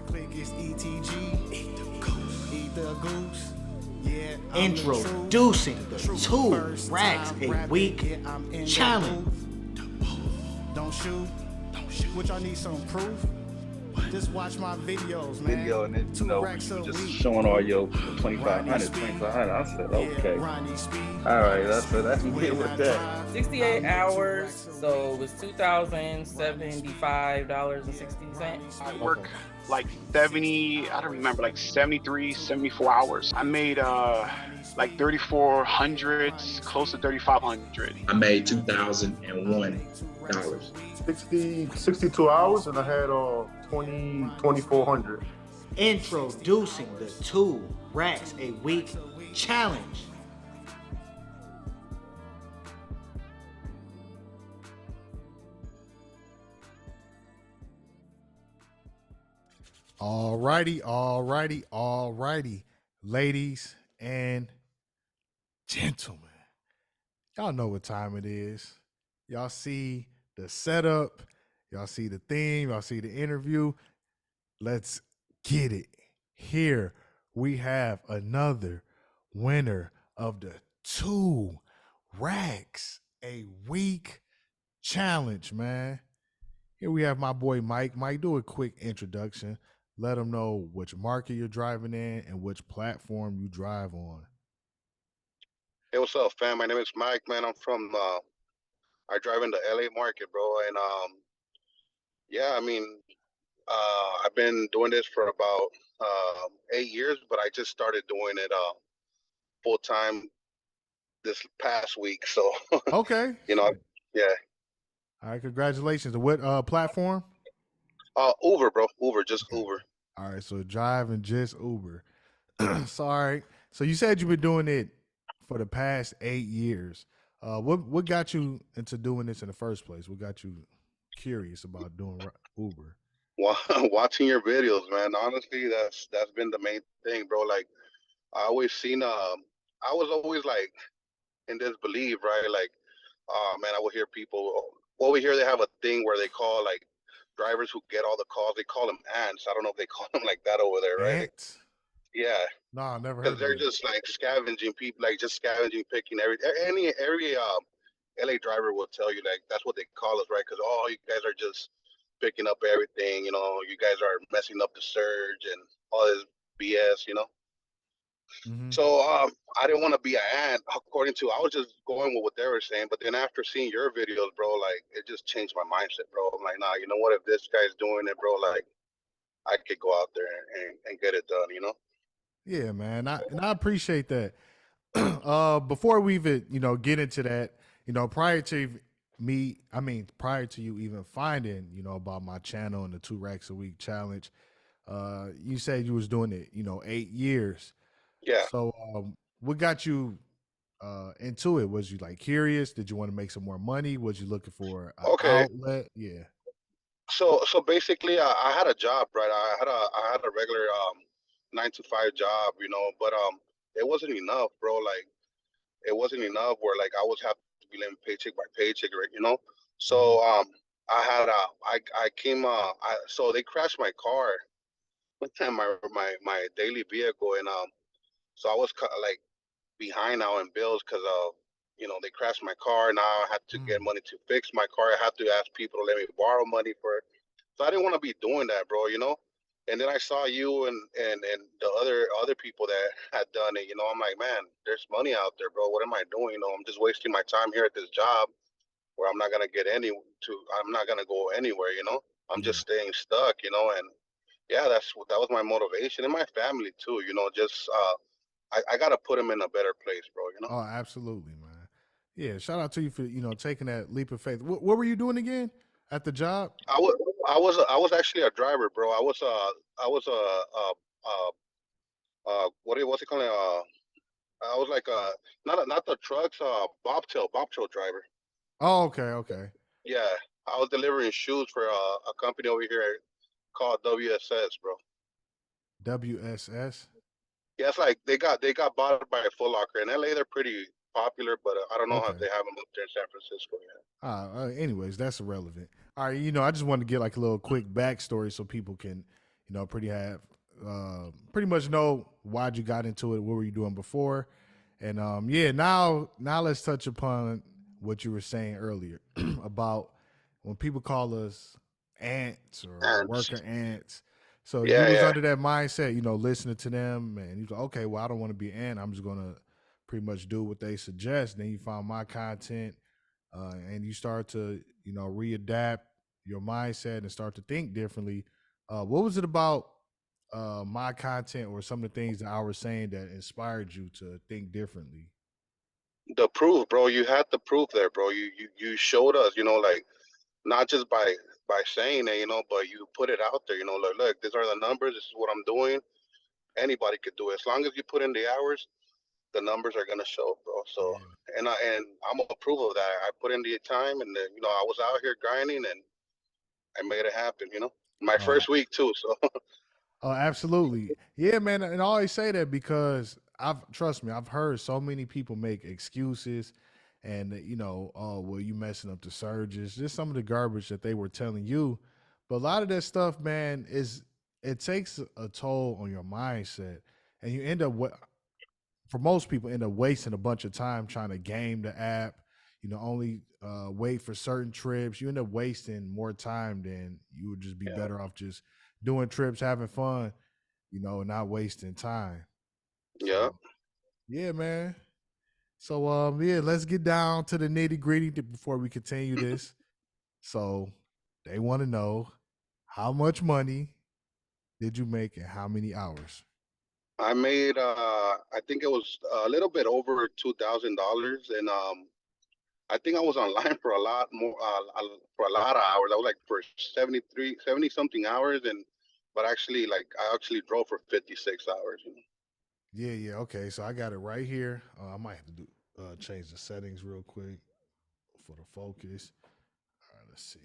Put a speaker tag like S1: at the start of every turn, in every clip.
S1: click is ETG. Eat the goose. Eat the goose. Yeah,
S2: Introducing the 2 racks a week challenge.
S1: Don't shoot. Which I need some proof. Just watch my videos, man.
S3: Video and then,
S1: 2 racks a
S3: just
S1: week.
S3: showing all your 2,500. I said, okay. All right, that's me with that.
S4: 68 hours, so it was $2,075.60.
S5: I work like 70, I don't remember, like 73, 74 hours. I made like 3,400, close to 3,500.
S6: I made $2,001.
S7: 62 hours, and I had 2,400.
S2: Introducing the 2 racks a week challenge.
S8: Alrighty, ladies and gentlemen. Y'all know what time it is. Y'all see the setup, y'all see the theme, y'all see the interview. Let's get it. Here we have another winner of the 2 racks a week challenge, man. Here we have my boy Mike. Mike, do a quick introduction. Let them know which market you're driving in and which platform you drive on.
S7: Hey, what's up, fam? My name is Mike, man. I'm from, I drive in the LA market, bro. And yeah, I mean, I've been doing this for about 8 years, but I just started doing it full time this past week. So,
S8: Okay.
S7: yeah.
S8: All right, congratulations. What platform?
S7: Uber, bro. Uber, just Uber.
S8: All right, so driving just Uber. Sorry. So you said you've been doing it for the past 8 years. What got you into doing this in the first place? What got you curious about doing Uber?
S7: Watching your videos, man. Honestly, that's been the main thing, bro. Like, I always seen, I was always like in disbelief, right? Like, oh man, I would hear people over here. They have a thing where they call like drivers who get all the calls. They call them ants. I don't know if they call them like that over there, right?
S8: Ants?
S7: Yeah.
S8: No, I never heard
S7: Because
S8: of
S7: they're
S8: it.
S7: just like scavenging people, like just scavenging, picking every LA driver will tell you like that's what they call us, right? Because you guys are just picking up everything, you guys are messing up the surge and all this BS.
S8: Mm-hmm.
S7: So I didn't want to be an ant. According to, I was just going with what they were saying. But then after seeing your videos, bro, like it just changed my mindset, bro. I'm like, nah, you know what? If this guy's doing it, bro, like I could go out there and get it done,
S8: Yeah, man. I appreciate that. Before we even, get into that, prior to you even finding, about my channel and the 2 racks a week challenge, you said you was doing it, 8 years.
S7: Yeah.
S8: So what got you into it? Was you like curious? Did you want to make some more money? Was you looking for an outlet? Yeah.
S7: So basically, I had a job, right? I had a regular 9 to 5 job, but it wasn't enough, bro. Like it wasn't enough where like I was have to be living paycheck by paycheck, right? So so they crashed my car, my daily vehicle, and so I was like behind now in bills because they crashed my car. Now I had to get money to fix my car. I had to ask people to let me borrow money for it. So I didn't want to be doing that, bro. And then I saw you and the other people that had done it. I'm like, man, there's money out there, bro. What am I doing? I'm just wasting my time here at this job where I'm not gonna I'm not gonna go anywhere. I'm just staying stuck. And yeah, that was my motivation, and my family too. Just I gotta put them in a better place, bro.
S8: Oh, absolutely, man. Yeah, shout out to you for taking that leap of faith. What were you doing again at the job?
S7: I was actually a driver, bro. I was what's it called? I was like not the trucks, bobtail driver.
S8: Oh, okay.
S7: Yeah, I was delivering shoes for a company over here called WSS, bro.
S8: WSS?
S7: Yeah, it's like they got bought by a Foot Locker in LA. They're pretty popular, but I don't know if they have them up there in San Francisco yet.
S8: Anyways, that's irrelevant. All right, I just wanted to get like a little quick backstory so people can, pretty much know why'd you got into it, what were you doing before, and yeah, now let's touch upon what you were saying earlier about when people call us ants or
S7: And
S8: worker ants. So you
S7: yeah,
S8: was
S7: yeah,
S8: under that mindset, listening to them, and you go, okay, well, I don't want to be an ant. I'm just gonna pretty much do what they suggest. Then you found my content, and you start to readapt your mindset and start to think differently. What was it about my content or some of the things that I was saying that inspired you to think differently?
S7: the proof, bro. You had the proof there, bro. You showed us, like not just by saying it, but you put it out there. Like, look, these are the numbers. This is what I'm doing. Anybody could do it as long as you put in the hours. The numbers are gonna show, bro. So,
S8: Yeah.
S7: and I'm a proof of that. I put in the time, and then, I was out here grinding, and I made it happen. My
S8: Oh,
S7: first week too. So,
S8: oh, absolutely. Yeah, man. And I always say that because trust me, I've heard so many people make excuses and, oh, well, you messing up the surges, just some of the garbage that they were telling you. But a lot of that stuff, man, it takes a toll on your mindset. And you end up, for most people, end up wasting a bunch of time trying to game the app, only wait for certain trips. You end up wasting more time than you would just be
S7: yeah,
S8: better off just doing trips, having fun, and not wasting time.
S7: yeah.
S8: So yeah, man. So yeah, let's get down to the nitty gritty before we continue this. So they want to know how much money did you make and how many hours?
S7: I made I think it was a little bit over $2,000, and I think I was online for a lot more, for a lot of hours. I was like for 70 something hours, and but actually, like, I actually drove for 56 hours.
S8: Yeah, yeah. Okay, so I got it right here. I might have to do change the settings real quick for the focus. All right, let's see.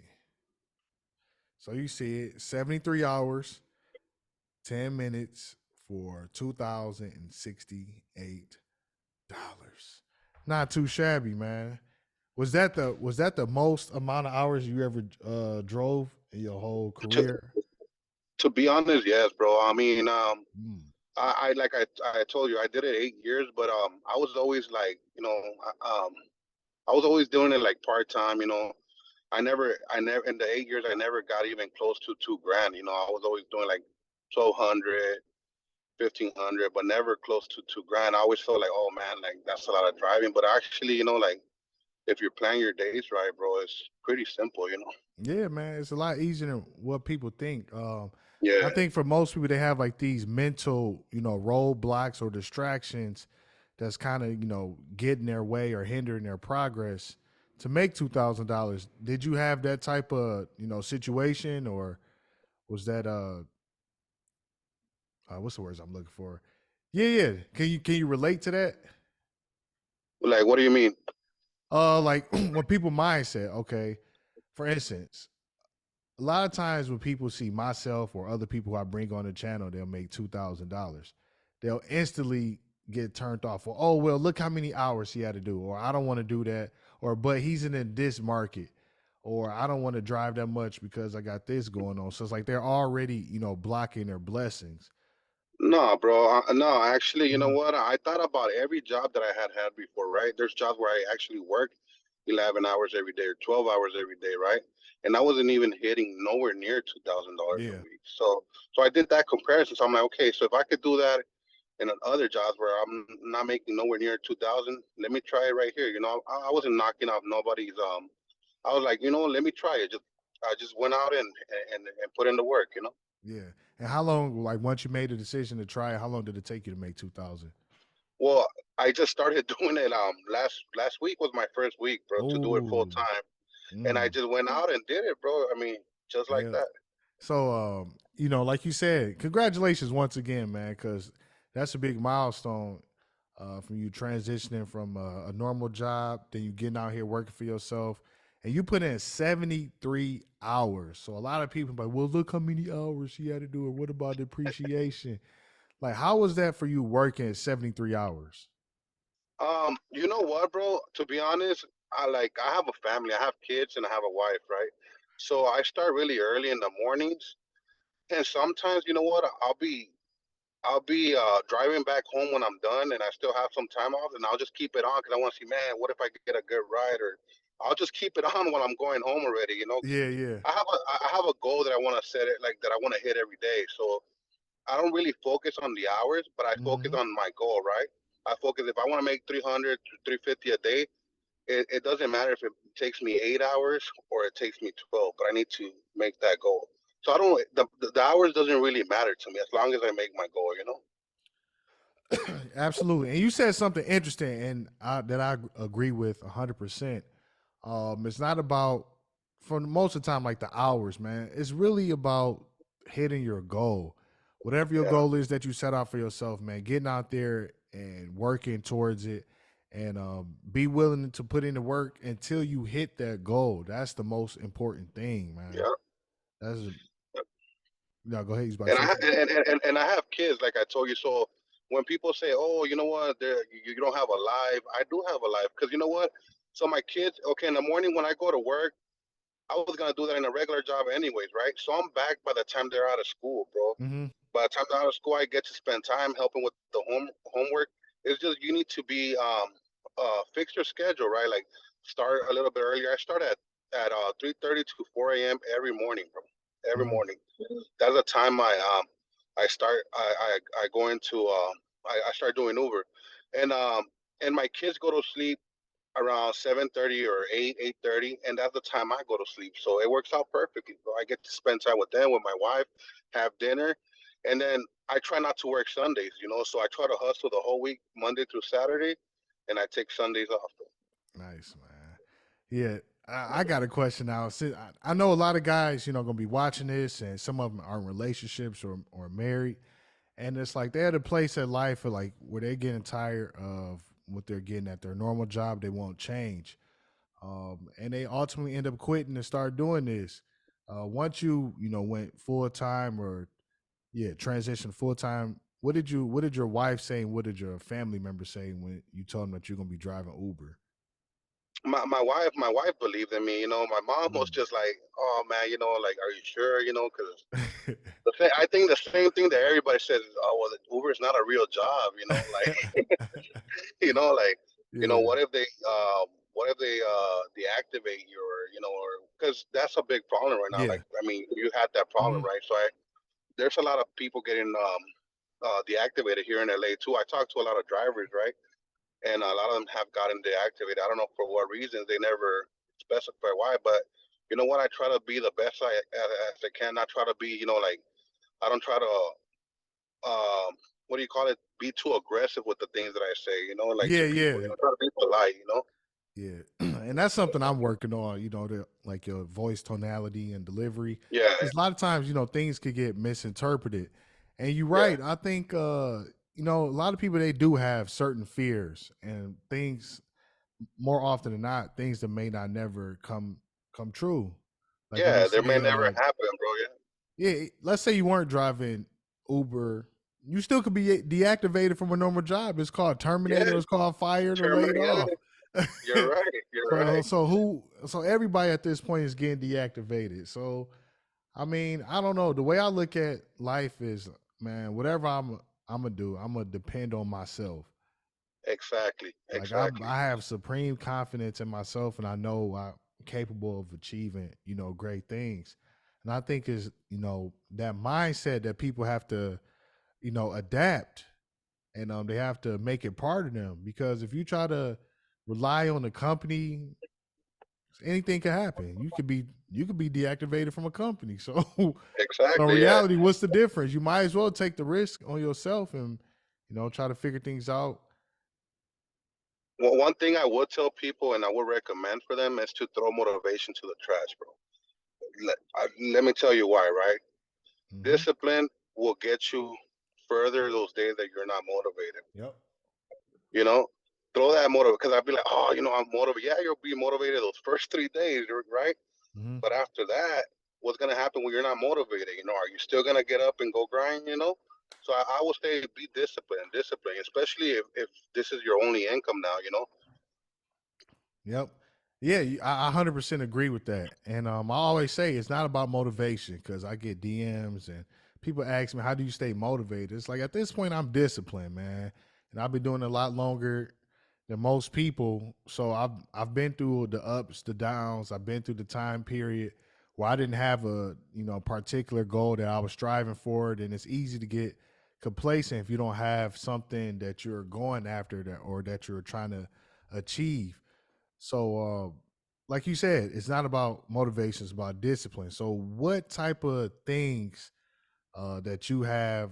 S8: So you see it, 73 hours, 10 minutes for $2,068. Not too shabby, man. Was that the most amount of hours you ever drove in your whole
S7: To
S8: career?
S7: to be honest, yes, bro. I mean,
S8: Mm,
S7: I like I told you, I did it 8 years, but I was always like, I was always doing it like part time. I never in the 8 years I never got even close to 2 grand. I was always doing like 1,200, 1,500, but never close to 2 grand. I always felt like, oh man, like that's a lot of driving. But actually, like if you're planning your days right, bro, it's pretty simple.
S8: yeah, man, it's a lot easier than what people think.
S7: Yeah.
S8: I think for most people, they have like these mental, roadblocks or distractions that's kind of, getting their way or hindering their progress to make $2,000. Did you have that type of, situation, or was that what's the words I'm looking for? Yeah, yeah. Can you relate to that?
S7: Like, what do you mean?
S8: Like when people mindset, okay, for instance, a lot of times when people see myself or other people who I bring on the channel, they'll make $2,000. They'll instantly get turned off. Or, oh well, look how many hours he had to do, or I don't want to do that, or but he's in this market, or I don't want to drive that much because I got this going on. So it's like they're already, blocking their blessings.
S7: No, bro. No, actually, you know
S8: Mhm.
S7: what? I thought about every job that I had before, right? There's jobs where I actually worked 11 hours every day or 12 hours every day, right? And I wasn't even hitting nowhere near $2,000 a
S8: Yeah,
S7: week. So I did that comparison. So I'm like, okay, so if I could do that in other jobs where I'm not making nowhere near 2,000, let me try it right here. I wasn't knocking off nobody's. I was like, let me try it. I just went out and put in the work.
S8: yeah. And how long? Like once you made a decision to try it, how long did it take you to make 2,000?
S7: Well, I just started doing it. Last week was my first week, bro, to do it full
S8: Oh,
S7: time, and I
S8: mm,
S7: just went out and did it, bro. I mean, just like
S8: yeah.
S7: that.
S8: So, like you said, congratulations once again, man, because that's a big milestone from you transitioning from a normal job, then you getting out here working for yourself, and you put in 73 hours. So a lot of people like, well, look how many hours she had to do it. What about depreciation? Like, how was that for you working 73 hours?
S7: You know what, bro? To be honest, I have a family, I have kids, and I have a wife, right? So I start really early in the mornings, And sometimes, you know what, I'll be driving back home when I'm done and I still have some time off, and I'll just keep it on because I want to see, man, what if I get a good ride? Or I'll just keep it on when I'm going home already, you know.
S8: Yeah, yeah.
S7: I have a goal that I want to set it, like, that I want to hit every day. So I don't really focus on the hours, but I focus
S8: Hmm.
S7: on my goal, right? I focus, if I want to make 300 to 350 a day, it doesn't matter if it takes me 8 hours or it takes me 12, but I need to make that goal. So I don't, the hours doesn't really matter to me as long as I make my goal, you know?
S8: Absolutely. And you said something interesting, and that I agree with 100%. It's not about, for most of the time, like the hours, man. It's really about hitting your goal. Whatever your
S7: Yeah.
S8: goal is that you set out for yourself, man, getting out there and working towards it, and be willing to put in the work until you hit that goal. That's the most important thing, man.
S7: Yeah.
S8: That's, no, go ahead. You was about to
S7: And
S8: say something?
S7: and I have kids, like I told you. So when people say, "Oh, you know what, you don't have a life," I do have a life, because you know what. So my kids, okay, in the morning when I go to work, I was gonna do that in a regular job anyways, right? So I'm back by the time they're out of school, bro.
S8: Mm-hmm.
S7: By the time they're out of school, I get to spend time helping with the homework. It's just, you need to be fix your schedule, right? Like, start a little bit earlier. I start at 3:30 to 4 a.m. every morning, bro. Every
S8: Mm-hmm.
S7: morning. That's the time I start I go into I start doing Uber, and my kids go to sleep around 7:30 or 8:30, and that's the time I go to sleep. So it works out perfectly, bro. I get to spend time with them, with my wife, have dinner, and then I try not to work Sundays, you know. So I try to hustle the whole week, Monday through Saturday, and I take Sundays off, bro.
S8: Nice, man. Yeah, I got a question now. I know a lot of guys, gonna be watching this, and some of them are in relationships or married, and it's like they're at a place in life where they're getting tired of what they're getting at their normal job. They won't change, and they ultimately end up quitting and start doing this. Once you went full time, or transition full time. What did your wife say, and what did your family members say when you told them that you're gonna be driving Uber?
S7: My wife believed in me, you know. My mom was
S8: Mm.
S7: just like, "Oh man, you know, like, are you sure?" You know, because I think the same thing that everybody says is, "Oh, well, Uber is not a real job," you know, like, you know, like,
S8: Yeah.
S7: what if they deactivate you, or, or, because that's a big problem right now.
S8: Yeah.
S7: Like, I mean, you had that problem,
S8: Mhm.
S7: right? So there's a lot of people getting deactivated here in LA too. I talked to a lot of drivers, right? And a lot of them have gotten deactivated. I don't know for what reasons. They never specify why, but you know what? I try to be the best as I can. I try to be, like, I don't try to, what do you call it? Be too aggressive with the things that I say, like,
S8: Yeah,
S7: to people.
S8: yeah.
S7: Try to be polite.
S8: Yeah. And that's something I'm working on, like your voice tonality and delivery.
S7: Yeah,
S8: Because a lot of times, things could get misinterpreted. And you're
S7: yeah,
S8: right. I think a lot of people, they do have certain fears and things, more often than not, things that may not never come true. Like when you
S7: yeah. There may
S8: say,
S7: never happen, bro. Yeah,
S8: yeah, let's say you weren't driving Uber, you still could be deactivated from a normal job. It's called terminated,
S7: yeah.
S8: or it's called fired or laid
S7: Terminating. Yeah,
S8: off.
S7: you're right. You're
S8: so
S7: right.
S8: so who so everybody at this point is getting deactivated. So I mean, I don't know. The way I look at life is, man, whatever I'm gonna do, I'm gonna depend on myself.
S7: Exactly.
S8: Like I
S7: Exactly.
S8: I have supreme confidence in myself, and I know I'm capable of achieving, great things. And I think is, that mindset that people have to, adapt, and they have to make it part of them, because if you try to rely on the company, anything can happen. You could be deactivated from a company. So so in
S7: Exactly. Yeah.
S8: reality, what's the difference? You might as well take the risk on yourself and, try to figure things out.
S7: Well, one thing I would tell people, and I would recommend for them, is to throw motivation to the trash, bro. Let me tell you why, right?
S8: Hmm.
S7: Discipline will get you further those days that you're not motivated.
S8: Yep.
S7: You know, throw that motive, because I'd be like, oh, I'm motivated. Yeah, you'll be motivated those first 3 days, right?
S8: Hmm.
S7: But after that, what's gonna happen when you're not motivated? Are you still gonna get up and go grind? So I would say be disciplined, especially if this is your only income now.
S8: Yep. Yeah, I 100% agree with that. And I always say it's not about motivation, because I get DMs and people ask me, how do you stay motivated? It's like at this point, I'm disciplined, man, and I've been doing it a lot longer than most people. So I've been through the ups, the downs. I've been through the time period where I didn't have a particular goal that I was striving for. And it's easy to get complacent if you don't have something that you're going after that or that you're trying to achieve. So, like you said, it's not about motivation; it's about discipline. So, what type of things that you have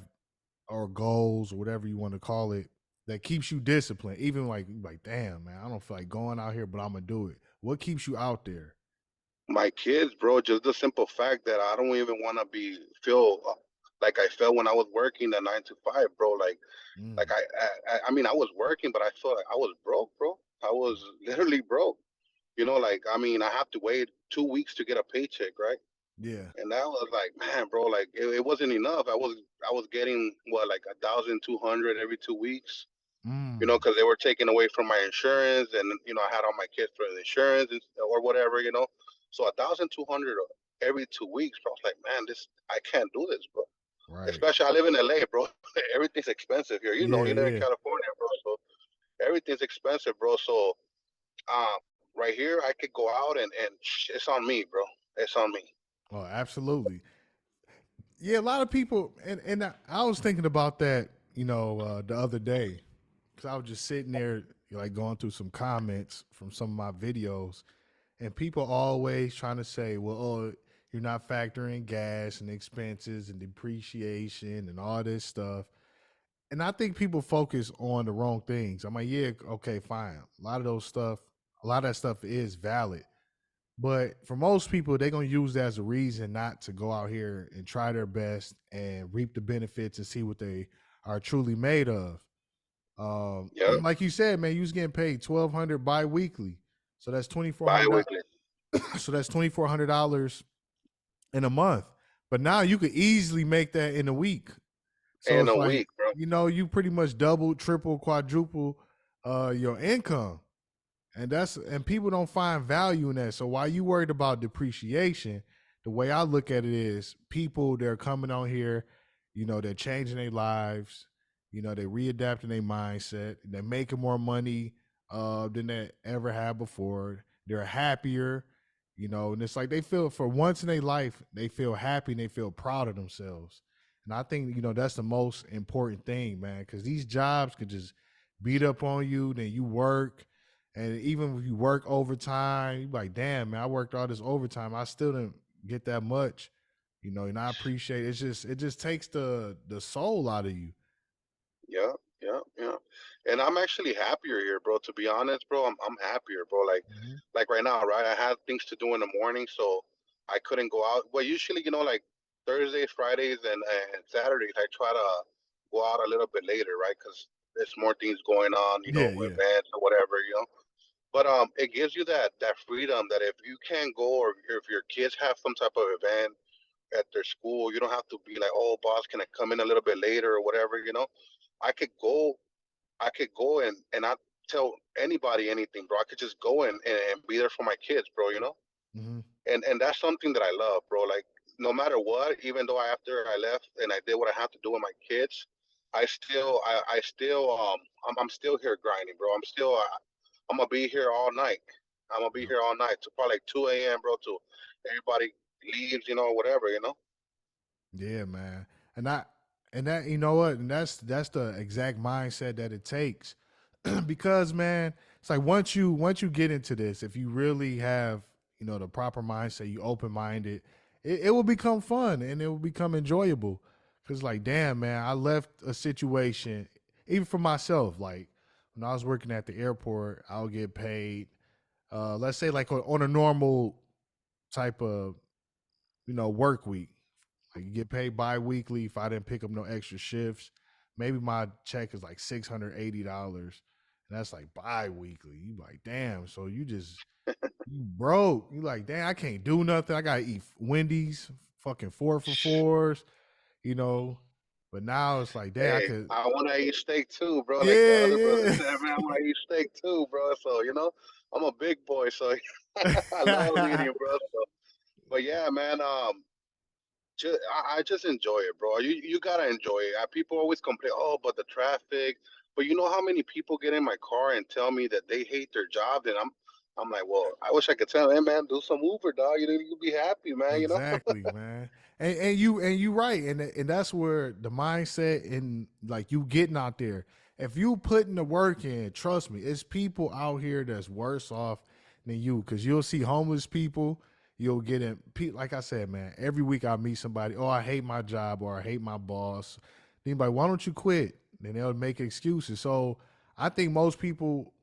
S8: or goals or whatever you want to call it that keeps you disciplined? Even like, damn, man, I don't feel like going out here, but I'm gonna do it. What keeps you out there?
S7: My kids, bro, just the simple fact that I don't even want to feel like I felt when I was working the 9 to 5, bro. Like
S8: Mm,
S7: I mean, I was working, but I felt like I was broke, bro. I was literally broke. Like, I mean, I have to wait 2 weeks to get a paycheck, right?
S8: yeah.
S7: And that was like, man, bro, like it wasn't enough. I was getting what, like 1,200 every 2 weeks,
S8: Mm,
S7: because they were taking away from my insurance, and I had all my kids for the insurance or whatever. So 1,200 every 2 weeks, bro. I was like, man, I can't do this, bro.
S8: right.
S7: Especially I live in LA, bro. Everything's expensive here.
S8: Yeah,
S7: You live in
S8: yeah.
S7: California, bro. So everything's expensive, bro. So right here, I could go out and it's on me, bro. It's on me.
S8: Oh, absolutely. Yeah, a lot of people, and I was thinking about that, the other day, because I was just sitting there, like going through some comments from some of my videos, and people always trying to say, well, oh, you're not factoring gas and expenses and depreciation and all this stuff. And I think people focus on the wrong things. I'm like, yeah, okay, fine. A lot of that stuff is valid. But for most people, they're gonna use that as a reason not to go out here and try their best and reap the benefits and see what they are truly made of.
S7: Yep.
S8: Like you said, man, you was getting paid 1,200 bi-weekly, so that's $2,400.
S7: Bi-weekly
S8: So that's $2,400 in a month. But now you could easily make that in a week. So
S7: in
S8: it's
S7: a
S8: like,
S7: week, bro.
S8: you pretty much double, triple, quadruple your income. And people don't find value in that. So while you worried about depreciation, the way I look at it is people they're coming on here, they're changing their lives, they're readapting their mindset, they're making more money than they ever had before. They're happier, and it's like they feel for once in their life, they feel happy and they feel proud of themselves. And I think, that's the most important thing, man, because these jobs could just beat up on you, then you work and even if you work overtime, you be like, damn, man, I worked all this overtime. I still didn't get that much, and I appreciate it. It just takes the soul out of you.
S7: Yeah, yeah, yeah. And I'm actually happier here, bro. To be honest, bro, I'm happier, bro.
S8: Hmm.
S7: Like right now, right? I had things to do in the morning, so I couldn't go out. Well, usually, like Thursdays, Fridays, and Saturdays, I try to go out a little bit later, right? Because there's more things going on,
S8: Yeah, yeah.
S7: events or whatever. But it gives you that freedom that if you can't go, or if your kids have some type of event at their school, you don't have to be like, oh, boss, can I come in a little bit later or whatever. I could go, and not tell anybody anything, bro. I could just go and be there for my kids, bro.
S8: Hmm.
S7: And that's something that I love, bro. Like, no matter what, even though after I left and I did what I have to do with my kids, I'm still here grinding, bro. I'm gonna be here all night. I'm gonna be
S8: Yep.
S7: here all night to probably like 2 a.m., bro. To everybody leaves, whatever.
S8: Yeah, man. And I and that you know what, and that's the exact mindset that it takes. Because man, it's like once you get into this, if you really have, the proper mindset, you open minded, it will become fun and it will become enjoyable. Cause like, damn man, I left a situation, even for myself, like when I was working at the airport, I would get paid, let's say like on a normal type of, work week. Like you get paid bi-weekly if I didn't pick up no extra shifts. Maybe my check is like $680. And that's like bi-weekly. You like, damn. So you broke. You like, damn, I can't do nothing. I gotta eat Wendy's, fucking 4 for 4s, you know. But now it's like, damn, I
S7: Hey,
S8: could.
S7: I want to eat steak too, bro. Like the
S8: Yeah,
S7: other brother
S8: yeah.
S7: said, man, I want to eat steak too, bro. So I'm a big boy, so I love eating, bro. So, but yeah, man. I just enjoy it, bro. You gotta enjoy it. People always complain, oh, but the traffic. But you know how many people get in my car and tell me that they hate their job, and I'm like, well, I wish I could tell them, hey, man, do some Uber, dog. You'll be happy, man. You know?
S8: Exactly, man. And you right, and that's where the mindset and like you getting out there. If you putting the work in, trust me, it's people out here that's worse off than you. Because you'll see homeless people, you'll get in. Like I said, man, every week I meet somebody. Oh, I hate my job or I hate my boss. Anybody, why don't you quit? Then they'll make excuses. So I think most people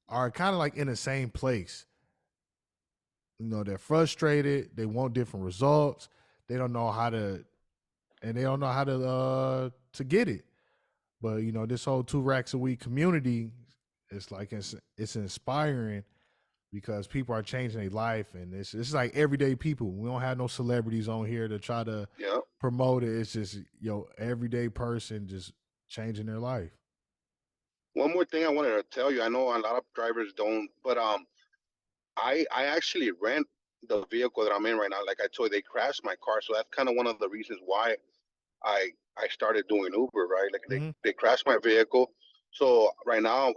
S8: are kind of like in the same place. They're frustrated. They want different results. They don't know how to, and they don't know how to get it. But this whole 2 racks a week community, it's like it's inspiring because people are changing their life, and it's like everyday people. We don't have no celebrities on here to try to
S7: Yeah.
S8: promote it. It's just everyday person just changing their life.
S7: One more thing I wanted to tell you. I know a lot of drivers don't, but I actually rent the vehicle that I'm in right now. Like I told you, they crashed my car, so that's kind of one of the reasons why I started doing Uber, right? Like
S8: Hmm.
S7: they crashed my vehicle, so right now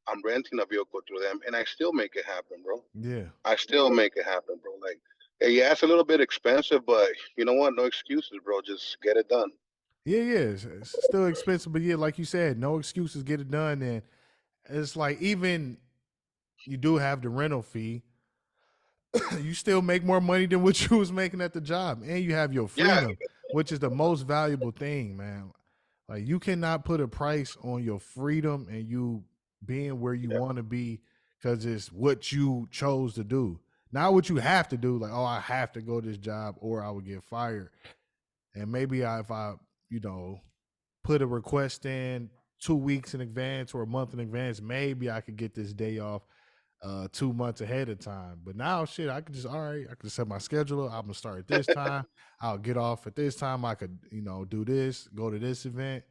S7: I'm renting a vehicle through them, and I still make it happen, bro.
S8: Yeah.
S7: I still make it happen, bro. Like, yeah, it's a little bit expensive, but you know what? No excuses, bro. Just get it done.
S8: Yeah. It's still expensive, but yeah, like you said, no excuses, get it done. And it's like even you do have the rental fee, you still make more money than what you was making at the job, and you have your
S7: Yeah,
S8: freedom, which is the most valuable thing, man. Like you cannot put a price on your freedom and you being where you
S7: yeah,
S8: want to be because it's what you chose to do, not what you have to do. Like, oh, I have to go to this job or I would get fired. And maybe if I, you know, put a request in 2 weeks in advance or a month in advance, maybe I could get this day off 2 months ahead of time. But now shit, I could just all right, I could set my schedule. I'm gonna start at this time. I'll get off at this time. I could, do this, go to this event.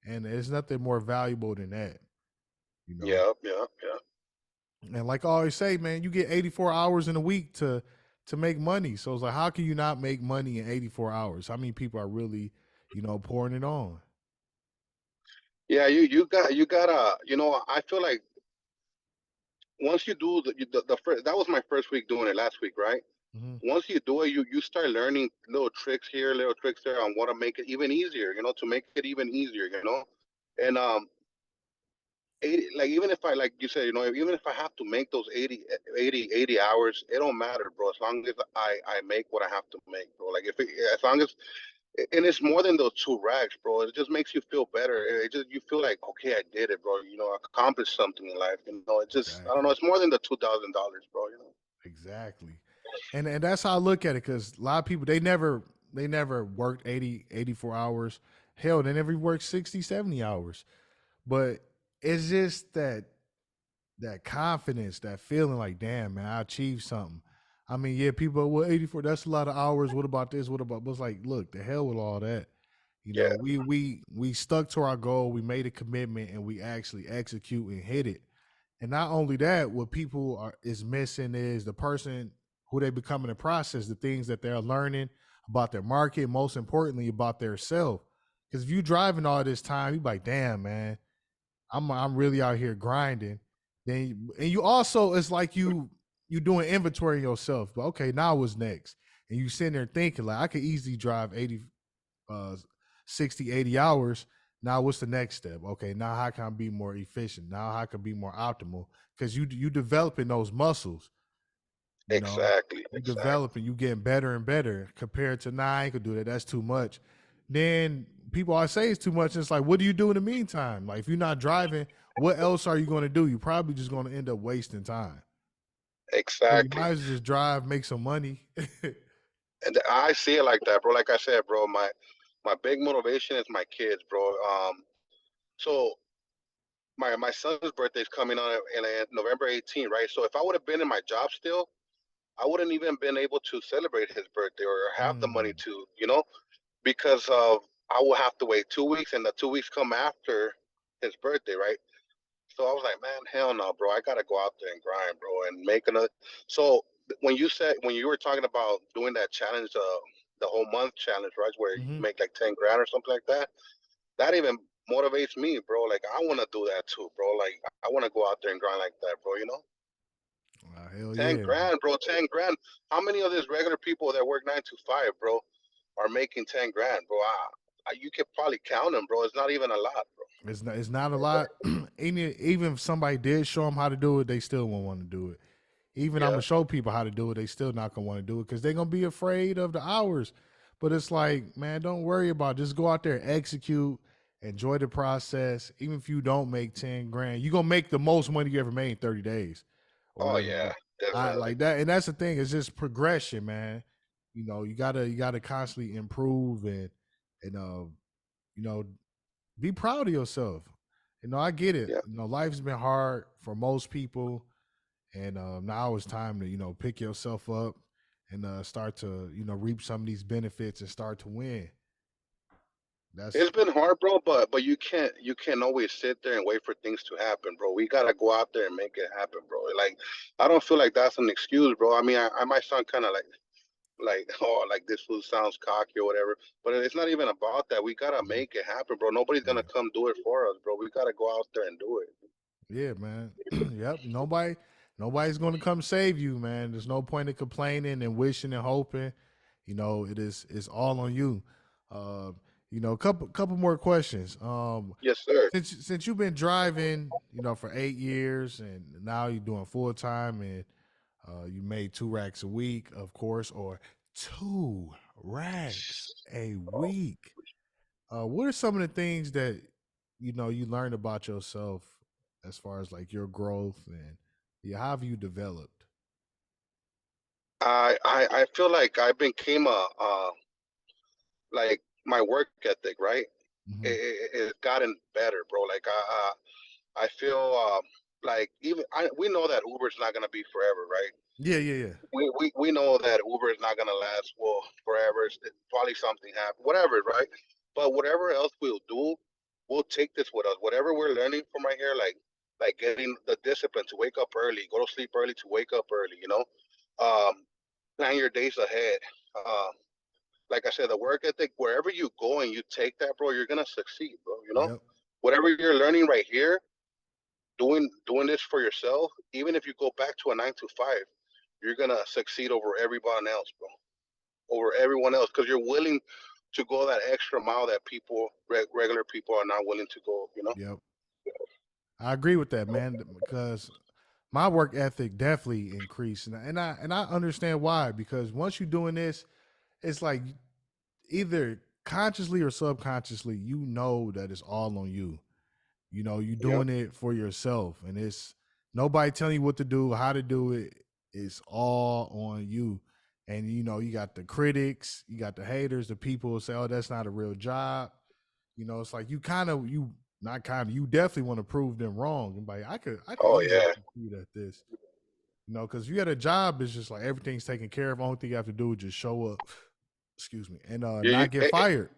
S8: And there's nothing more valuable than that, you know.
S7: yeah, yeah, yeah.
S8: And like I always say, man, you get 84 hours in a week to make money. So it's like, how can you not make money in 84 hours? How many people are really, pouring it on?
S7: Yeah, you gotta. I feel like once you do the first, that was my first week doing it last week, right?
S8: Hmm.
S7: Once you do it, you start learning little tricks here, little tricks there on what to make it even easier. To make it even easier. And 80, like even if I like you said, even if I have to make those 80 hours, it don't matter, bro. As long as I make what I have to make, bro. Like as long as and it's more than those 2 racks, bro. It just makes you feel better. It just you feel like okay, I did it, bro. I accomplished something in life. It just I don't know.
S8: Exactly.
S7: It's more than the $2,000, bro.
S8: Exactly. And that's how I look at it because a lot of people they never worked 80, 84 hours. Hell, they never worked 60, 70 hours. But it's just that confidence, that feeling like, damn, man, I achieved something. I mean, yeah, people, well, 84, that's a lot of hours. What about this? What about? But it's like, look, the hell with all that.
S7: Yeah,
S8: We stuck to our goal. We made a commitment, and we actually execute and hit it. And not only that, what people are is missing is the person who they become in the process, the things that they're learning about their market, most importantly about their self. Because if you driving all this time, you be like, damn, man, I'm really out here grinding. And you also it's like you doing inventory of yourself. But okay, now what's next? And you sitting there thinking like I could easily drive 80 uh 60, 80 hours. Now what's the next step? Okay, now how can I be more efficient? Now how can I be more optimal? Because you developing those muscles, you know.
S7: exactly,
S8: You
S7: exactly.
S8: developing, you getting better and better compared to nah, I ain't could do that. That's too much. Then people always say it's too much. And it's like, what do you do in the meantime? Like if you're not driving, what else are you going to do? You're probably just going to end up wasting time. So you
S7: Exactly.
S8: might as well just drive, make some money.
S7: And I see it like that, bro. Like I said, bro, my big motivation is my kids, bro. So my son's birthday is coming on in November 18th, right? So if I would have been in my job still, I wouldn't even been able to celebrate his birthday or have the money
S8: Mm,
S7: to, because of I will have to wait 2 weeks, and the 2 weeks come after his birthday, right? So I was like, man, hell no, bro. I gotta go out there and grind, bro, and make another. So when you were talking about doing that challenge, the whole month challenge, right? Where you
S8: Mm-hmm.
S7: make like 10 grand or something like that. That even motivates me, bro. Like I want to do that too, bro. Like I want to go out there and grind like that, bro. 10
S8: Hell yeah.
S7: grand, bro. 10 grand. How many of these regular people that work 9 to 5, bro, are making 10 grand, bro? You could probably count them, bro. It's not even a lot, bro.
S8: It's not a lot. Even if somebody did show them how to do it, they still won't want to do it. Even I'm
S7: Yeah.
S8: gonna show people how to do it, they still not gonna want to do it because they're gonna be afraid of the hours. But it's like, man, don't worry about it. Just go out there, execute, enjoy the process. Even if you don't make 10 grand, you're gonna make the most money you ever made in 30 days or
S7: Oh
S8: whatever.
S7: yeah,
S8: But I
S7: definitely.
S8: like that, and that's the thing, it's just progression, man. You gotta constantly improve and you know, be proud of yourself. I get it.
S7: Yeah.
S8: Life's been hard for most people, and now it's time to pick yourself up and start to reap some of these benefits and start to win. That's
S7: It's been hard, bro, but you can't always sit there and wait for things to happen, bro. We gotta go out there and make it happen, bro. Like I don't feel like that's an excuse, bro. I mean, I might sound kind of like oh like this fool sounds cocky or whatever, but it's not even about that. We gotta
S8: Mhm.
S7: make it happen, bro. Nobody's
S8: Yeah,
S7: gonna come do it for us, bro. We gotta go out there and do it.
S8: yeah, man. Yep. Nobody's going to come save you, man. There's no point in complaining and wishing and hoping. It's all on you. Uh, couple more questions.
S7: Yes, sir.
S8: Since you've been driving, for 8 years, and now you're doing full time, and you made 2 racks a week, of course, or 2 racks a week. What are some of the things that you learned about yourself as far as like your growth and how have you developed?
S7: I feel like I became like my work ethic, right?
S8: Hmm.
S7: It's gotten better, bro. Like I feel like even we know that Uber's not gonna be forever, right?
S8: Yeah, yeah, yeah.
S7: We know that Uber is not gonna last well forever. Probably something happened, whatever, right? But whatever else we'll do, we'll take this with us. Whatever we're learning from right here, like getting the discipline to wake up early, go to sleep early, to wake up early, plan your days ahead. Uh, like I said, the work ethic, wherever you go and you take that, bro, you're gonna succeed, bro.
S8: Yep.
S7: Whatever you're learning right here, doing this for yourself, even if you go back to a 9 to 5, you're gonna succeed over everyone else, bro. Over everyone else, because you're willing to go that extra mile that regular people are not willing to go.
S8: Yep. I agree with that, man, because my work ethic definitely increased, and I understand why. Because once you're doing this, it's like either consciously or subconsciously, that it's all on you. You're
S7: Yep.
S8: doing it for yourself, and it's nobody telling you what to do, how to do it. It's all on you. And you got the critics, you got the haters, the people who say, "Oh, that's not a real job." It's like you not kind of, you definitely want to prove them wrong. And like, I could
S7: Oh
S8: easily
S7: yeah.
S8: succeed at this. Because if you had a job, it's just like everything's taken care of. Only thing you have to do is just show up, excuse me, and
S7: Yeah.
S8: not get fired.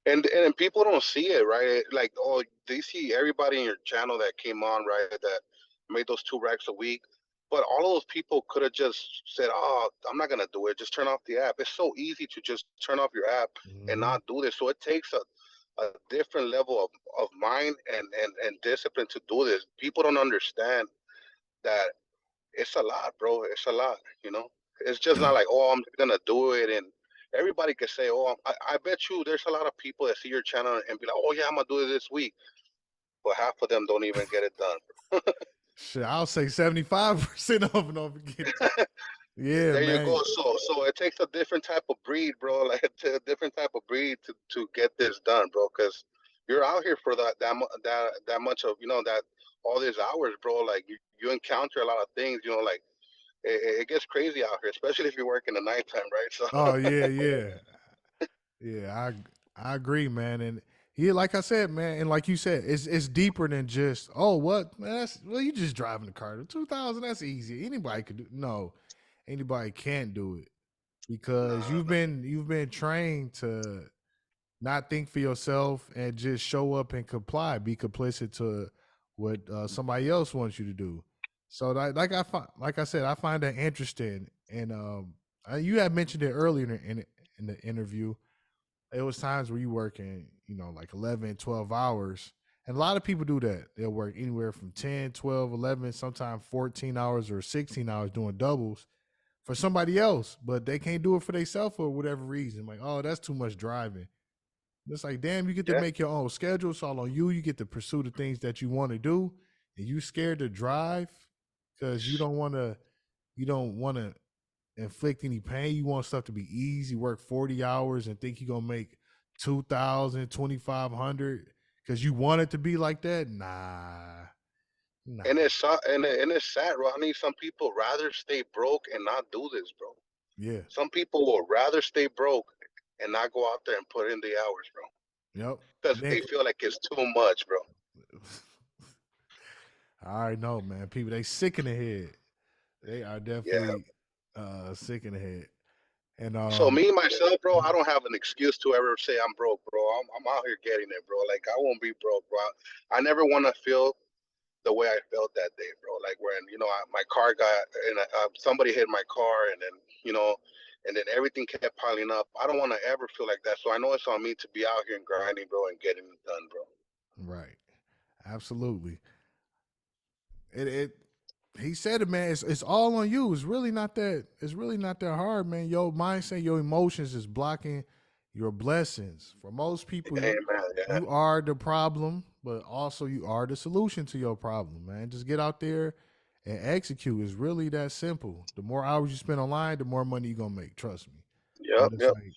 S7: And people don't see it, right? Like, oh, they see everybody in your channel that came on, right? That made those 2 racks a week. But all of those people could have just said, "Oh, I'm not gonna do it. Just turn off the app." It's so easy to just turn off your app and
S8: Hmm.
S7: not do this. So it takes a different level of mind and discipline to do this. People don't understand that it's a lot, bro. It's a lot, you know. It's just not like, oh, I'm gonna do it, and everybody can say, oh, I bet you there's a lot of people that see your channel and be like, oh yeah, I'm gonna do it this week, but half of them don't even get it done.
S8: Shit, I'll say 75% of them don't get it. Yeah,
S7: There you
S8: man.
S7: go. So it takes a different type of breed, bro. Like a different type of breed to get this done, bro. Because you're out here for that much of that all these hours, bro. Like you encounter a lot of things, like it gets crazy out here, especially if you work in the nighttime, right? So
S8: Oh yeah, yeah. Yeah, I agree, man. And yeah, like I said, man, and like you said, it's deeper than just, oh, what, man, you just driving the car. 2000, that's easy. Anybody could do. No, anybody can't do it because
S7: nah,
S8: you've been trained to not think for yourself and just show up and comply, be complicit to what somebody else wants you to do. So like I said, I find that interesting. And you had mentioned it earlier in the interview. It was times where you working, like 11, 12 hours. And a lot of people do that. They'll work anywhere from 10, 12, 11, sometimes 14 hours or 16 hours doing doubles for somebody else, but they can't do it for themselves for whatever reason. Like, oh, that's too much driving. It's like, damn, you get to
S7: Yeah.
S8: make your own schedule. It's all on you. You get to pursue the things that you want to do, and you scared to drive because you don't want to inflict any pain. You want stuff to be easy. Work 40 hours and think you're gonna make 2,000, 2,500 because you want it to be like that. Nah.
S7: And it's sad, Ronnie. Some people rather stay broke and not do this, bro.
S8: Yeah.
S7: Some people will rather stay broke and not go out there and put in the hours, bro,
S8: Yep.
S7: because
S8: Then,
S7: they feel like it's too much, bro.
S8: I already know, man. People, they sick in the head. They are
S7: Yeah.
S8: definitely sick in the head. And
S7: So me myself, bro, I don't have an excuse to ever say I'm broke, bro. I'm out here getting it, bro. Like I won't be broke, bro. I never want to feel the way I felt that day, bro. Like when my car got and somebody hit my car, and then and then everything kept piling up. I don't want to ever feel like that. So I know it's on me to be out here and grinding, bro, and getting it done, bro.
S8: right. Absolutely. It he said it, man. It's all on you. It's really not that. It's really not that hard, man. Your mindset, your emotions is blocking your blessings. For most people,
S7: Amen. Yeah.
S8: you are the problem, but also you are the solution to your problem, man. Just get out there and execute. It's really that simple. The more hours you spend online, the more money you're gonna make. Trust me.
S7: Yep.
S8: But it's
S7: Yep.
S8: like,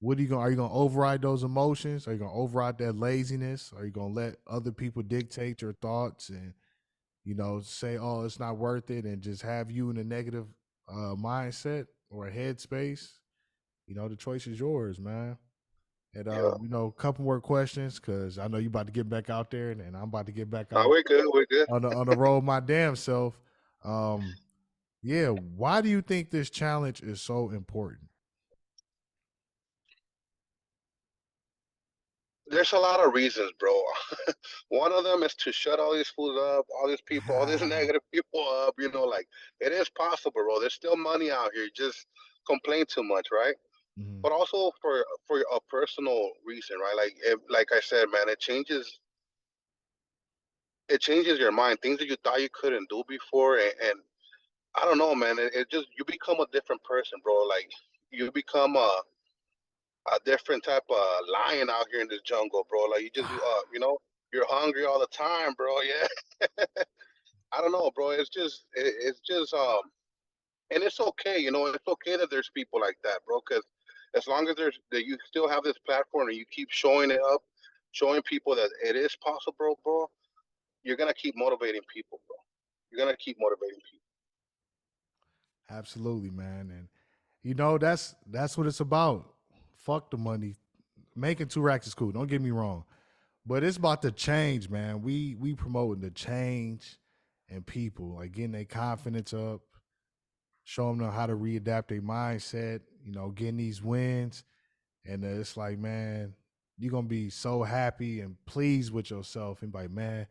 S8: what are you gonna override those emotions? Are you gonna override that laziness? Are you gonna let other people dictate your thoughts and say, oh, it's not worth it, and just have you in a negative mindset or a headspace? The choice is yours, man. And
S7: Yeah.
S8: a couple more questions because I know you about to get back out there, and I'm about to get back
S7: No,
S8: out
S7: we're good. We're good.
S8: on the road my damn self. Yeah, why do you think this challenge is so important?
S7: There's a lot of reasons, bro. One of them is to shut all these fools up, all these people, all these negative people up. Like it is possible, bro. There's still money out here. Just complain too much, right?
S8: Mhm.
S7: But also for a personal reason, right? Like I said, man, it changes your mind. Things that you thought you couldn't do before, and I don't know, man. It just you become a different person, bro. Like you become a different type of lion out here in this jungle, bro. Like you just you're hungry all the time, bro. Yeah. I don't know, bro. It's just and it's okay, it's okay that there's people like that, bro, because as long as that you still have this platform and you keep showing it up, showing people that it is possible, bro, you're gonna keep motivating people, bro. You're gonna keep motivating people.
S8: Absolutely, man. And that's what it's about. Fuck the money. Making 2 racks is cool. Don't get me wrong. But it's about the change, man. We promoting the change and people, like getting their confidence up, showing them how to readapt their mindset, getting these wins. And it's like, man, you're gonna be so happy and pleased with yourself and like, man,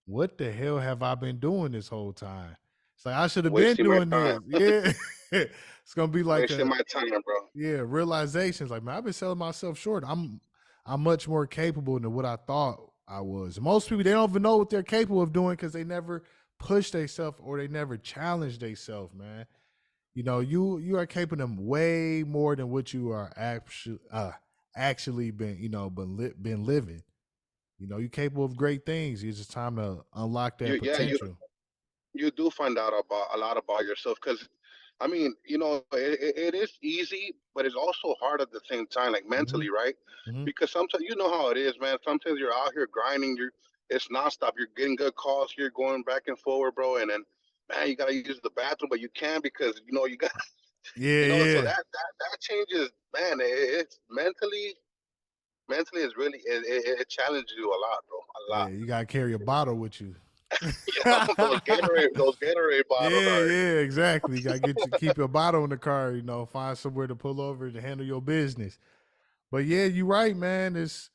S8: what the hell have I been doing this whole time? It's like I should have been
S7: Wasting my
S8: doing
S7: time.
S8: this. Yeah. It's gonna be like
S7: Wasting
S8: a
S7: my time, bro.
S8: realizations. Like, man, I've been selling myself short. I'm much more capable than what I thought I was. Most people, they don't even know what they're capable of doing because they never push themselves or they never challenge themselves, man. You are capable of way more than what you are actually been living. You're capable of great things. It's just time to unlock that
S7: You yeah, you
S8: potential.
S7: you do find out about a lot about yourself because I mean, it is easy, but it's also hard at the same time, like
S8: Hmm.
S7: mentally, right?
S8: Hmm.
S7: Because sometimes you know how it is, man. Sometimes you're out here grinding, it's nonstop. You're getting good calls, you're going back and forward, bro, and then man, you gotta use the bathroom, but you can't because you got
S8: Yeah,
S7: so
S8: yeah,
S7: that changes, man. It's mentally it's really it challenges you a lot, bro, a
S8: yeah.
S7: lot.
S8: You gotta carry a bottle with you.
S7: Those Gatorade bottles
S8: Yeah,
S7: are
S8: yeah, exactly. You gotta keep your bottle in the car. Find somewhere to pull over to handle your business. But yeah, you're right, man. It's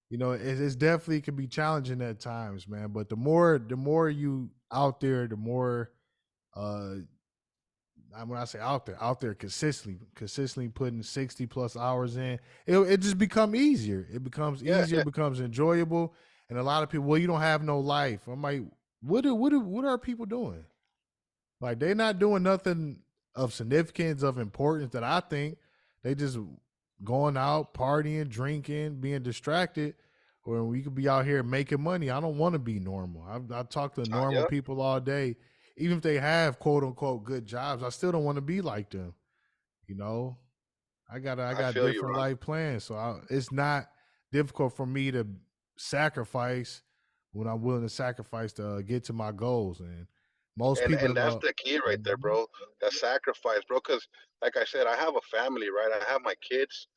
S8: definitely can be challenging at times, man. But the more you out there, the more uh when I say out there consistently putting 60 plus hours in, it just become easier. It becomes
S7: Yeah,
S8: easier,
S7: yeah.
S8: becomes enjoyable. And a lot of people, well, you don't have no life. I'm like, what are people doing? Like they're not doing nothing of significance, of importance that I think. They just going out, partying, drinking, being distracted, or we could be out here making money. I don't want to be normal. I talk to normal
S7: Yeah.
S8: people all day. Even if they have quote unquote good jobs, I still don't want to be like them. You know, I
S7: I
S8: got
S7: feel you,
S8: different
S7: Ron.
S8: life plans, so it's not difficult for me to sacrifice when I'm willing to sacrifice to get to my goals. And most
S7: And
S8: people,
S7: that's the key right there,
S8: Mhm.
S7: bro. That sacrifice, bro. Because like I said, I have a family, right? I have my kids,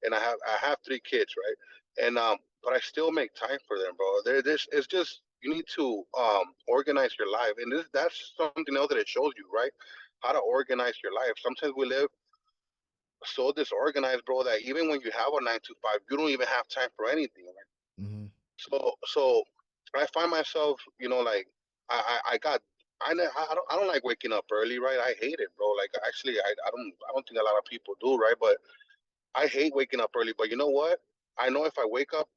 S7: and I have 3 kids, right? And but I still make time for them, bro. There, this it's just you need to organize your life, and that's something else that it shows you, right? How to organize your life. Sometimes we live so disorganized, bro, that even when you have a 9 to 5, you don't even have time for anything, right?
S8: Mhm.
S7: So I find myself, like I got I don't like waking up early, right? I hate it, bro. Like actually, I don't think a lot of people do, right? But I hate waking up early. But you know what? I know if I wake up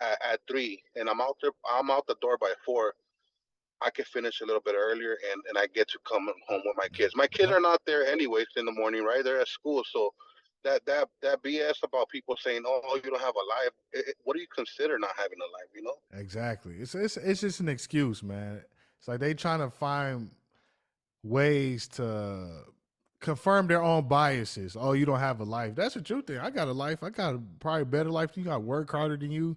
S7: at 3 and I'm out the door by 4. I can finish a little bit earlier, and I get to come home with my kids. My kids
S8: Yep.
S7: are not there anyways in the morning, right? They're at school, so that BS about people saying, "Oh, you don't have a life." What do you consider not having a life? You know?
S8: Exactly. It's just an excuse, man. It's like they trying to find ways to confirm their own biases. Oh, you don't have a life. That's the truth thing. I got a life. I got a probably better life than you. I work harder than you,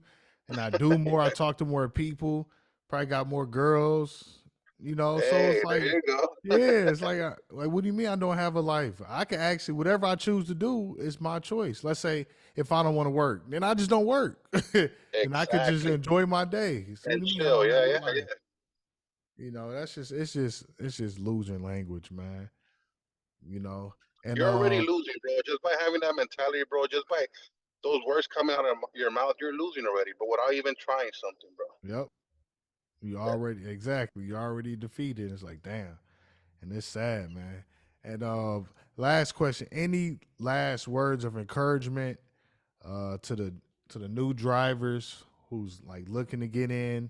S8: and I do more. I talk to more people. Probably got more girls. So
S7: Hey,
S8: it's
S7: there
S8: like,
S7: you go.
S8: yeah, it's like what do you mean I don't have a life? I can actually whatever I choose to do is my choice. Let's say if I don't want to work, then I just don't work, and I could just
S7: Exactly.
S8: enjoy my day. So what
S7: And
S8: do you mean I
S7: chill.
S8: don't
S7: Yeah,
S8: have a
S7: yeah,
S8: life?
S7: yeah.
S8: That's just it's just losing language, man. You know, and
S7: You're already losing, bro. Just by having that mentality, bro. Just by those words coming out of your mouth, you're losing already. But without even trying something, bro.
S8: yep, you already defeated. It's like damn, and it's sad, man. And last question: any last words of encouragement to the new drivers who's like looking to get in,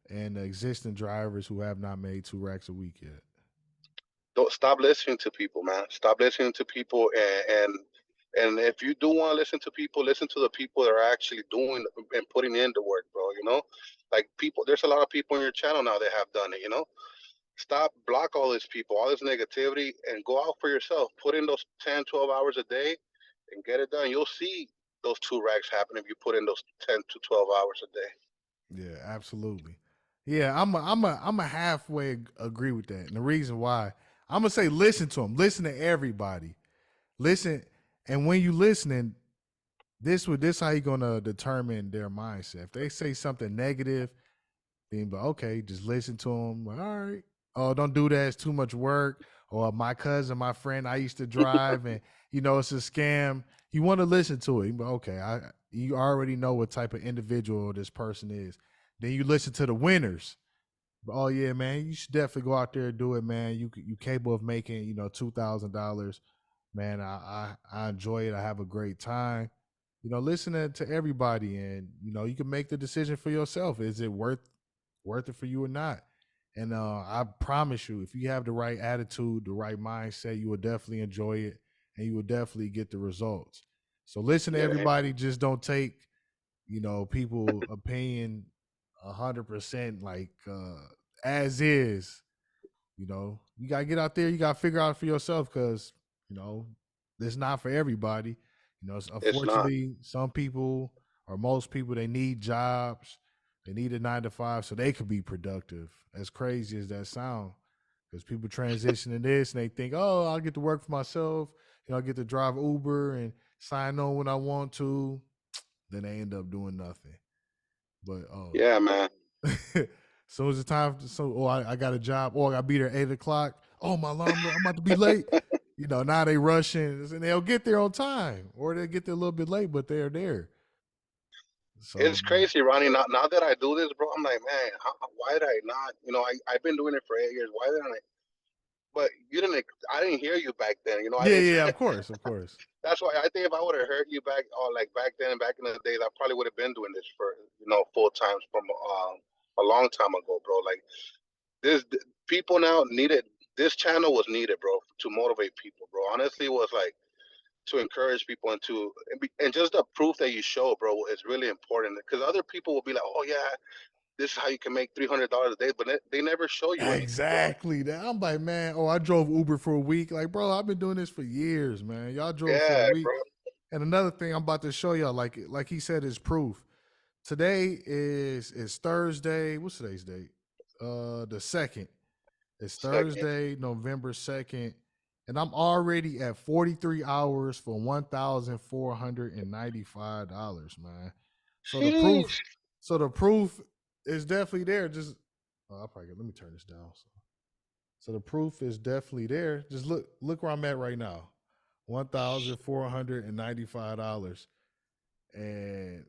S8: and the existing drivers who have not made 2 racks a week yet?
S7: Don't stop listening to people, man. Stop listening to people, and if you do want to listen to the people that are actually doing and putting in the work, bro. Like people. There's a lot of people in your channel now that have done it. Stop, block all these people, all this negativity, and go out for yourself. Put in those 10, 12 hours a day, and get it done. You'll see those 2 racks happen if you put in those 10 to 12 hours a day.
S8: Yeah, absolutely. Yeah, I'm a halfway agree with that. And the reason why I'm gonna say listen to them, listen to everybody, listen, and when you listening, this how you gonna determine their mindset. If they say something negative, then but okay, just listen to them. Like, all right, oh, don't do that. It's too much work. Or my cousin, my friend, I used to drive, and it's a scam. You want to listen to it, but okay, you already know what type of individual this person is. Then you listen to the winners. Oh yeah, man, you should definitely go out there and do it, man. You capable of making $2,000, man. I enjoy it. I have a great time. Listening to everybody, and you can make the decision for yourself. Is it worth it for you or not? And I promise you, if you have the right attitude, the right mindset, you will definitely enjoy it, and you will definitely get the results. So listen to
S7: Yeah,
S8: everybody. Just don't take people opinion 100% like as is. You gotta get out there. You gotta figure out for yourself because you know it's not for everybody.
S7: it's not.
S8: Unfortunately, some people or most people they need jobs. They need a 9 to 5 so they could be productive. As crazy as that sound, because people transition to this and they think, oh, I'll get to work for myself. I get to drive Uber and sign on when I want to. Then they end up doing nothing. But
S7: Yeah, man.
S8: so it's time. I got a job. I got to be there at 8 o'clock. Oh, my alarm! I'm about to be late. Now they rushing and they'll get there on time, or they'll get there a little bit late, but they're there. So
S7: It's crazy, Ronnie. Now that I do this, bro, I'm like, man, why did I not? I've been doing it for 8 years. Why didn't I? but you didn't. I didn't hear you back then. You know, I
S8: Yeah,
S7: didn't.
S8: yeah, of course, of course.
S7: That's why I think if I would have heard you back, or like back then, back in the days, I probably would have been doing this for full times from a long time ago, bro. Like this, people now needed. This channel was needed, bro, to motivate people, bro. Honestly, it was like to encourage people and just the proof that you show, bro, is really important because other people will be like, oh yeah, this is how you can make $300 a day, but they never show you anything, bro.
S8: Exactly. That I'm like, man, I drove Uber for a week. Like, bro, I've been doing this for years, man. Y'all drove for a
S7: Yeah,
S8: week.
S7: bro.
S8: And another thing I'm about to show y'all, like he said, is proof. Today is Thursday. What's today's date? The 2nd. It's
S7: Second.
S8: Thursday, November 2nd. And I'm already at 43 hours for $1,495, man. So the proof,
S7: Sheesh.
S8: so the proof is definitely there. Just I'll probably let me turn this down. So the proof is definitely there. Just look where I'm at right now. $1,495. And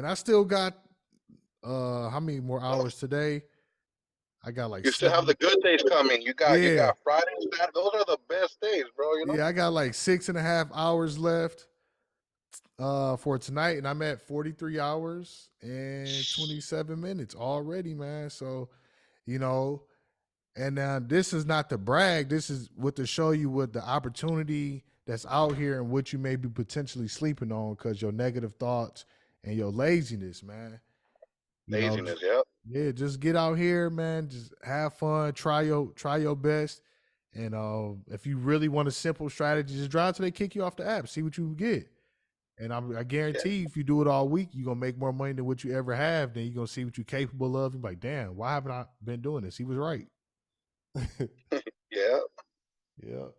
S8: I still got how many more hours today? I got like
S7: You still have the
S8: 7.
S7: good days coming. You got
S8: Yeah.
S7: Friday, Saturday. Those are the best days, bro.
S8: Yeah, I got like 6.5 hours left for tonight, and I'm at 43 hours and 27 minutes already, man. So, you know, and now this is not to brag. This is what to show you what the opportunity that's out here and what you may be potentially sleeping on because your negative thoughts and your laziness, man. You know,
S7: Laziness, yep.
S8: yeah, just get out here, man. Just have fun. Try your best. And if you really want a simple strategy, just drive till they kick you off the app. See what you get. And I
S7: Yeah.
S8: guarantee if you do it all week, you're gonna make more money than what you ever have. Then you're gonna see what you're capable of. You're like, damn, why haven't I been doing this? He was right.
S7: Yeah.
S8: Yeah.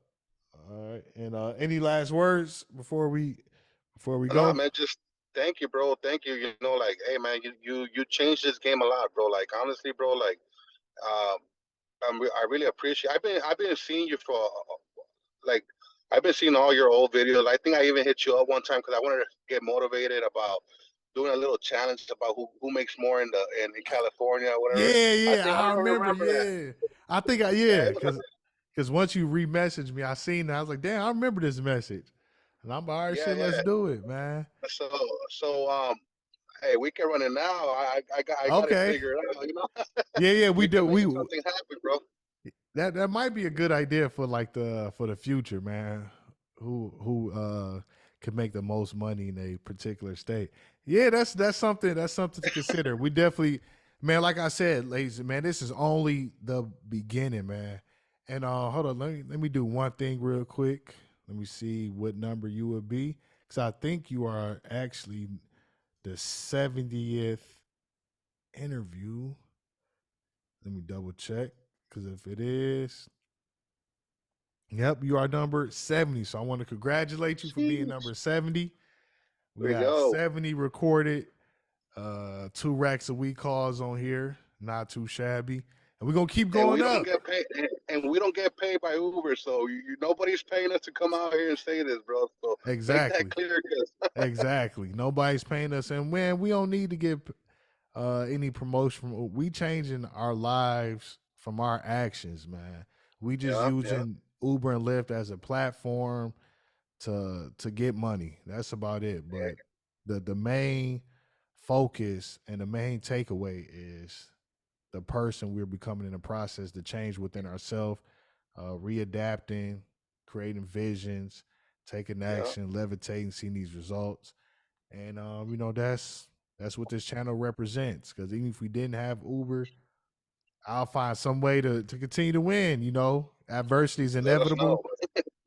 S8: All right. And any last words before we
S7: No,
S8: go?
S7: man, just thank you, bro. Thank you. Like, hey, man, you changed this game a lot, bro. Like, honestly, bro, like, um, I really appreciate. I've been seeing you for like I've been seeing all your old videos. I think I even hit you up one time because I wanted to get motivated about doing a little challenge about who makes more in California or whatever.
S8: Yeah,
S7: I
S8: yeah,
S7: think I
S8: I remember.
S7: remember that.
S8: Yeah, I think
S7: Yeah,
S8: because once you re-messaged me, I seen that. I was like, damn, I remember this message, and I'm like, all right,
S7: yeah,
S8: shit, let's
S7: yeah.
S8: do it, man.
S7: So hey, we can run it now. I got it
S8: Okay,
S7: figured out.
S8: yeah, we
S7: We
S8: do.
S7: can make something happen, bro.
S8: That might be a good idea for like for the future, man. Who can make the most money in a particular state? Yeah, that's something to consider. We definitely, man. Like I said, ladies and man, this is only the beginning, man. And hold on, let me do one thing real quick. Let me see what number you would be, because I think you are actually the 70th interview. Let me double check, because if it is, yep, you are number 70. So I want to congratulate you for being
S7: Jeez.
S8: number 70. We
S7: There you
S8: got
S7: go.
S8: 70 recorded, 2 racks a week calls on here. Not too shabby. And we're gonna keep
S7: And we
S8: going
S7: don't
S8: up.
S7: get paid, and we don't get paid by Uber, so nobody's paying us to come out here and say this, bro. So make that
S8: Exactly.
S7: clear, cause
S8: Exactly. Nobody's paying us. And man, we don't need to get any promotion from we changing our lives from our actions, man. We just
S7: yeah, yeah,
S8: using Uber and Lyft as a platform to get money. That's about it.
S7: yeah,
S8: But the main focus and the main takeaway is the person we're becoming in the process, the change within ourselves, readapting, creating visions, taking
S7: yeah,
S8: action, levitating, seeing these results. And that's what this channel represents. Because even if we didn't have Uber, I'll find some way to continue to win. Adversity is
S7: let us know.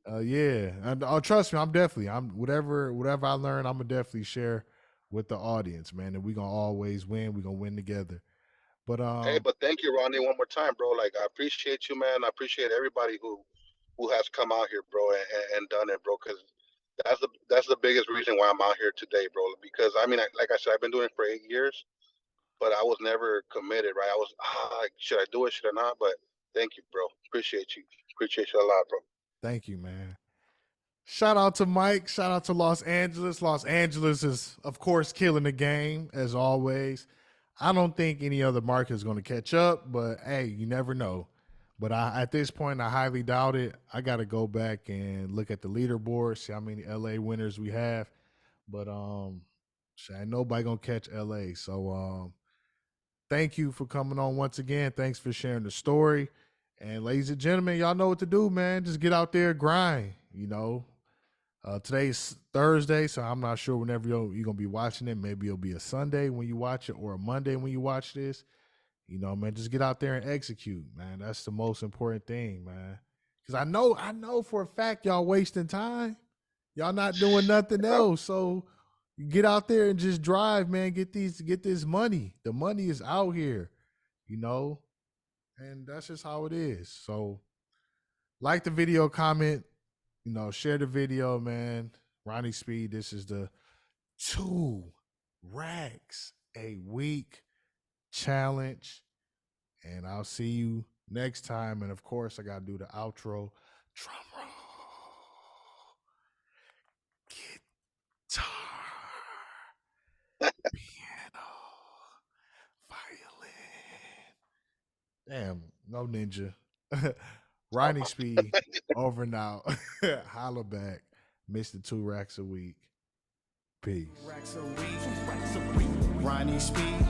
S8: inevitable. Yeah, and trust me, I'm whatever I learn, I'm gonna definitely share with the audience, man. And we're gonna always win. We're gonna win together. But
S7: Hey, but thank you, Ronnie, one more time, bro. Like, I appreciate you, man. I appreciate everybody who has come out here, bro, and done it, bro. Because that's the biggest reason why I'm out here today, bro. Because I mean, like I said, I've been doing it for 8 years, but I was never committed, right? I was, should I do it? Should I not? But thank you, bro. Appreciate you. Appreciate you a lot, bro.
S8: thank you, man. Shout out to Mike. Shout out to Los Angeles. Los Angeles is, of course, killing the game as always. I don't think any other market is going to catch up, but hey, you never know. But at this point, I highly doubt it. I got to go back and look at the leaderboard, see how many LA winners we have. But shit, ain't nobody gonna catch LA. So thank you for coming on once again. Thanks for sharing the story. And ladies and gentlemen, y'all know what to do, man. Just get out there, grind. You know, today's Thursday, so I'm not sure whenever you're gonna be watching it. Maybe it'll be a Sunday when you watch it, or a Monday when you watch this. You know, man, just get out there and execute, man. That's the most important thing, man. Because I know for a fact y'all wasting time. Y'all not doing nothing else. So get out there and just drive, man. Get this money. The money is out here, you know, and that's just how it is. So like the video, comment, you know, share the video, man. Ronnie Speed, this is the 2 racks a week challenge. And I'll see you next time. And of course, I got to do the outro. Drum roll. Guitar. Piano. Violin. Damn, no ninja. Ronnie Speed, over and out. Holla back. Mr. 2 racks a week. Peace.
S1: Racks a week. Ronnie Speed.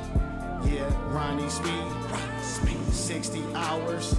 S1: Yeah, Ronnie Speed. 60 hours.